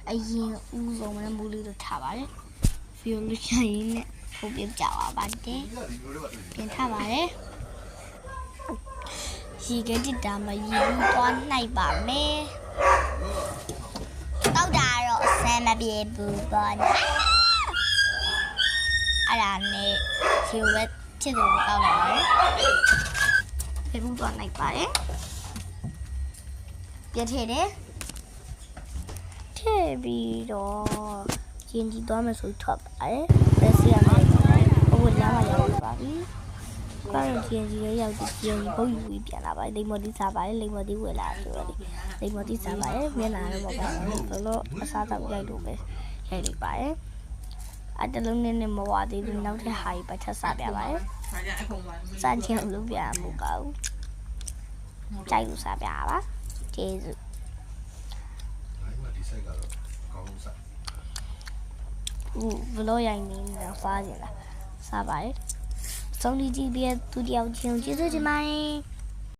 အရင်ဦးဆုံးမနဲ့မူလေးတို့ထားပါတယ်ဗီဒီယိုလေးချရင်နဲ့ပုံပြပြပါပါတယ်ပြင်ထားပါတယ်ရေကတိတာမရေဘူးသွားနိုင်ပါမယ်တောက်တာတော့ဆမ်းမပြေဘူးပေါ့နော်အဲ့ဒါနဲ့ရေဝက်ချစ်တယ်တောက်လာပါတယ်ပြေဘူးသွားနိုင်ပါတယ်ပြထည့်တယ်ထည့်ပြီးတော့ကျင်းကြီးသွားမယ်ဆိုထွက်ပါတယ်လက်စီရမယ်ဘဝလာမှရောက်ပါပြီကားရင်ကျင်းကြီးရဲ့ရောက်ကျင်းကြီးဘုတ်ယူပြီးပြန်လာပါတယ်လိမ္မော်တိစားပါတယ်လိမ္မော်တိဝယ်လာဆိုတော့လိမ္မော်တိစားပါတယ်မျက်နှာတော့မပါဘူးဘလို့အစားတောက်ရိုက်လို့ပဲရိုက်လိုက်ပါတယ်အတလုံးနဲ့မဝသေးဘူးနောက်ထပ်ဟာကြီးပတ်ထပ်စားပြပါတယ်စမ်းချင်လို့ပြမှုကောက်ကြိုက်လို့စားပြပါကျေးဇူးဘလို့ရိုင်းနေတော့စားကြလားစားပါတယ်ဆုံးဒီကြည့်ပြီးသူတယောက်ချင်းကျေးဇူးတင်ပါတယ်